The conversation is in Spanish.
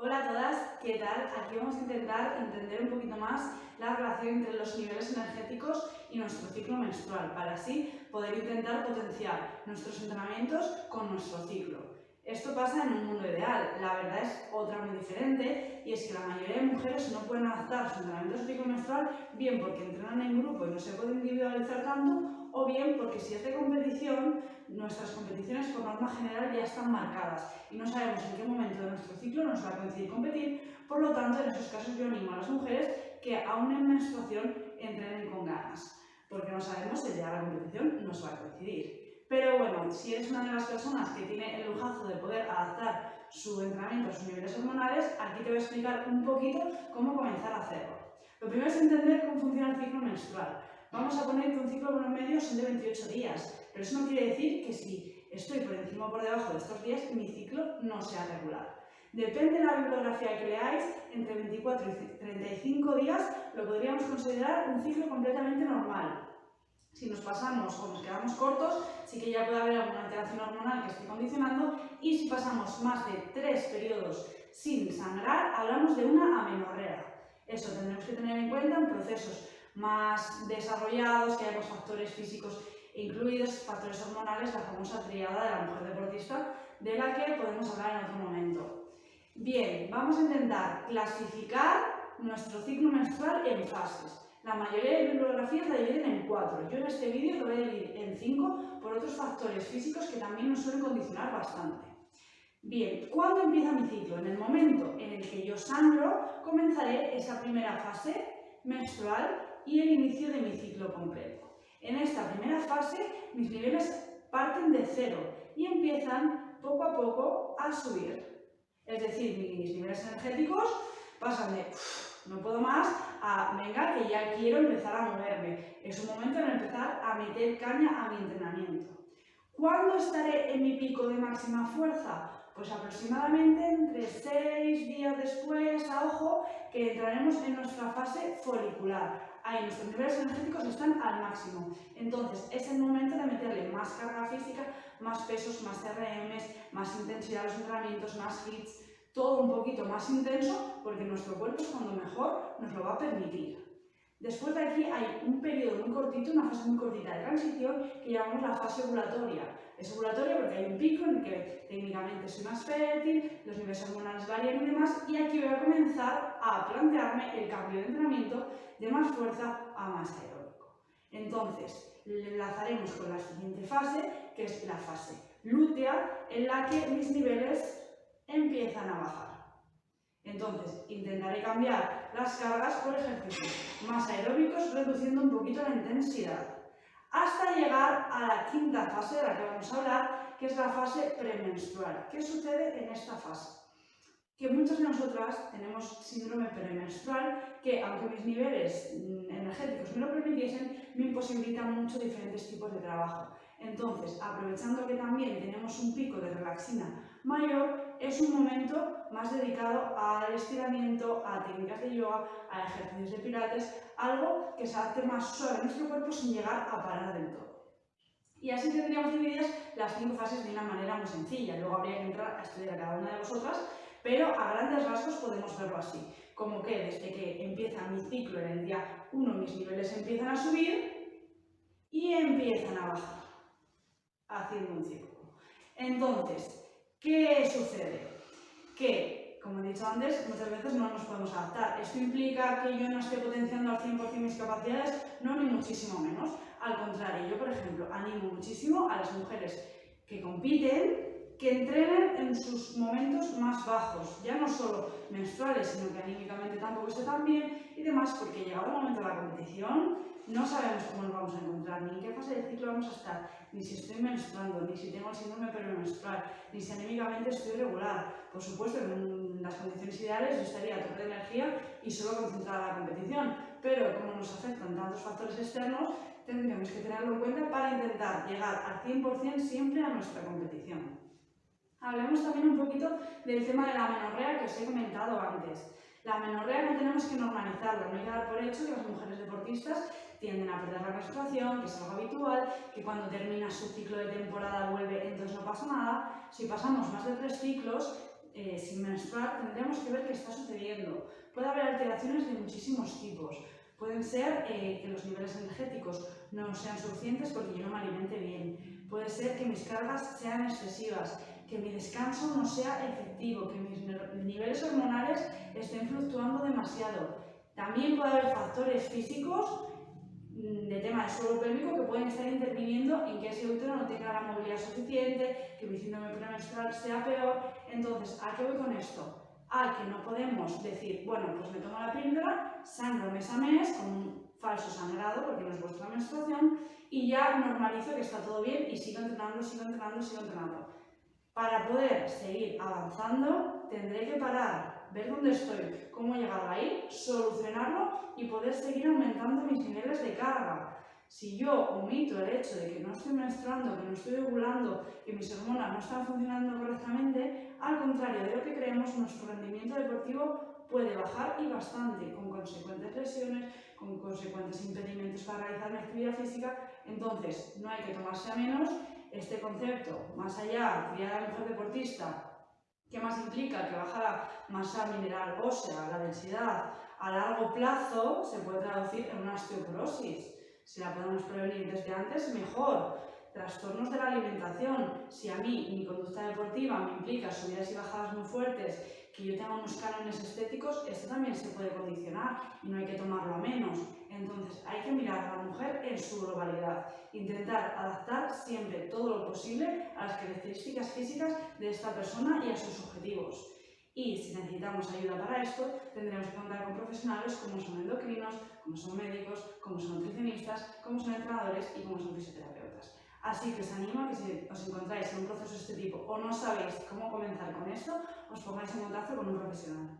Hola a todas, ¿qué tal? Aquí vamos a intentar entender un poquito más la relación entre los niveles energéticos y nuestro ciclo menstrual, para así poder intentar potenciar nuestros entrenamientos con nuestro ciclo. Esto pasa en un mundo ideal, la verdad es otra muy diferente, y es que la mayoría de mujeres no pueden adaptar su entrenamiento a su ciclo menstrual, bien porque entrenan en grupo y no se puede individualizar tanto, o bien porque si es de competición, nuestras competiciones por norma general ya están marcadas y no sabemos en qué momento de nuestro ciclo nos va a coincidir competir. Por lo tanto, en esos casos yo animo a las mujeres que aún en menstruación entrenen con ganas, porque no sabemos si el día de la competición nos va a coincidir. Pero bueno, si eres una de las personas que tiene el lujazo de poder adaptar su entrenamiento a sus niveles hormonales, aquí te voy a explicar un poquito cómo comenzar a hacerlo. Lo primero es entender cómo funciona el ciclo menstrual. Vamos a poner que un ciclo promedio son de 28 días, pero eso no quiere decir que si estoy por encima o por debajo de estos días, mi ciclo no sea regular. Depende de la bibliografía que leáis, entre 24 y 35 días lo podríamos considerar un ciclo completamente normal. Si nos pasamos o nos quedamos cortos, sí que ya puede haber alguna alteración hormonal que esté condicionando, y si pasamos más de 3 periodos sin sangrar, hablamos de una amenorrea. Eso tendremos que tener en cuenta en procesos más desarrollados, que haya factores físicos incluidos, factores hormonales, la famosa tríada de la mujer deportista, de la que podemos hablar en otro momento. Bien, vamos a intentar clasificar nuestro ciclo menstrual en fases. La mayoría de bibliografías la dividen en 4. Yo en este vídeo lo voy a dividir en 5 por otros factores físicos que también nos suelen condicionar bastante. Bien, ¿cuándo empieza mi ciclo? En el momento en el que yo sangro, comenzaré esa primera fase menstrual y el inicio de mi ciclo completo. En esta primera fase, mis niveles parten de 0 y empiezan poco a poco a subir. Es decir, mis niveles energéticos pasan de no puedo más a venga que ya quiero empezar a moverme. Es un momento en empezar a meter caña a mi entrenamiento. ¿Cuándo estaré en mi pico de máxima fuerza? Pues aproximadamente entre 6 días después, a ojo, que entraremos en nuestra fase folicular. Ahí nuestros niveles energéticos están al máximo. Entonces es el momento de meterle más carga física, más pesos, más CRMs, más intensidad de los entrenamientos, más hits, todo un poquito más intenso, porque nuestro cuerpo es cuando mejor nos lo va a permitir. Después de aquí hay un periodo muy cortito, una fase muy cortita de transición que llamamos la fase ovulatoria. Es ovulatoria porque hay un pico en el que técnicamente soy más fértil, los niveles hormonales varían y demás, y aquí voy a comenzar a plantearme el cambio de entrenamiento de más fuerza a más aeróbico. Entonces, le enlazaremos con la siguiente fase, que es la fase lútea, en la que mis niveles empiezan a bajar. Entonces, intentaré cambiar las cargas por ejercicios más aeróbicos, reduciendo un poquito la intensidad, hasta llegar a la quinta fase de la que vamos a hablar, que es la fase premenstrual. ¿Qué sucede en esta fase? Que muchas de nosotras tenemos síndrome premenstrual, que aunque mis niveles energéticos me lo permitiesen, me imposibilitan mucho diferentes tipos de trabajo. Entonces, aprovechando que también tenemos un pico de relaxina mayor, es un momento más dedicado al estiramiento, a técnicas de yoga, a ejercicios de pilates, algo que se adapte más suave a nuestro cuerpo sin llegar a parar del todo. Y así tendríamos divididas las 5 fases de una manera muy sencilla. Luego habría que entrar a estudiar a cada una de vosotras, pero a grandes rasgos podemos verlo así, como que desde que empieza mi ciclo en el día 1 mis niveles empiezan a subir y empiezan a bajar, haciendo un círculo. Entonces, ¿qué sucede? Que, como he dicho antes, muchas veces no nos podemos adaptar. ¿Esto implica que yo no esté potenciando al 100% mis capacidades? No, ni muchísimo menos. Al contrario, yo, por ejemplo, animo muchísimo a las mujeres que compiten que entrenen en sus momentos más bajos, ya no solo menstruales, sino que anímicamente tampoco esté tan bien y demás, porque llegado el momento de la competición no sabemos cómo nos vamos a encontrar, ni en qué fase del ciclo vamos a estar, ni si estoy menstruando, ni si tengo el síndrome premenstrual, ni si anímicamente estoy regular. Por supuesto, en las condiciones ideales yo estaría a tope de energía y solo concentrada en la competición, pero como nos afectan tantos factores externos, tendríamos que tenerlo en cuenta para intentar llegar al 100% siempre a nuestra competición. Hablemos también un poquito del tema de la amenorrea que os he comentado antes. La amenorrea no tenemos que normalizarla, no hay que dar por hecho que las mujeres deportistas tienden a perder la menstruación, que es algo habitual, que cuando termina su ciclo de temporada vuelve, entonces no pasa nada. Si pasamos más de 3 ciclos, sin menstruar, tendremos que ver qué está sucediendo. Puede haber alteraciones de muchísimos tipos. Pueden ser que los niveles energéticos no sean suficientes porque yo no me alimente bien. Puede ser que mis cargas sean excesivas, que mi descanso no sea efectivo, que mis niveles hormonales estén fluctuando demasiado. También puede haber factores físicos de tema de suelo pélvico que pueden estar interviniendo en que ese útero no tenga la movilidad suficiente, que mi síndrome premenstrual sea peor. Entonces, ¿a qué voy con esto? A que no podemos decir, bueno, pues me tomo la píldora, sangro mes a mes con un falso sangrado porque no es vuestra menstruación y ya normalizo que está todo bien y sigo entrenando, sigo entrenando, sigo entrenando. Para poder seguir avanzando tendré que parar, ver dónde estoy, cómo llegar ahí, solucionarlo y poder seguir aumentando mis niveles de carga. Si yo omito el hecho de que no estoy menstruando, que no estoy ovulando, que mis hormonas no están funcionando correctamente, al contrario de lo que creemos, nuestro rendimiento deportivo puede bajar y bastante, con consecuentes lesiones, con consecuentes impedimentos para realizar mi actividad física. Entonces, no hay que tomarse a menos este concepto, más allá, criar a la mujer deportista. ¿Qué más implica? Que baja la masa mineral ósea, la densidad. A largo plazo se puede traducir en una osteoporosis. Si la podemos prevenir desde antes, mejor. Trastornos de la alimentación. Si a mí mi conducta deportiva me implica subidas y bajadas muy fuertes, que yo tenga unos cánones estéticos, esto también se puede condicionar y no hay que tomarlo a menos. Entonces hay que mirar a la mujer en su globalidad, intentar adaptar siempre todo lo posible a las características físicas de esta persona y a sus objetivos. Y si necesitamos ayuda para esto, tendremos que contar con profesionales como son endocrinos, como son médicos, como son nutricionistas, como son entrenadores y como son fisioterapeutas. Así que os animo a que si os encontráis en un proceso de este tipo o no sabéis cómo comenzar con esto, os pongáis en contacto con un profesional.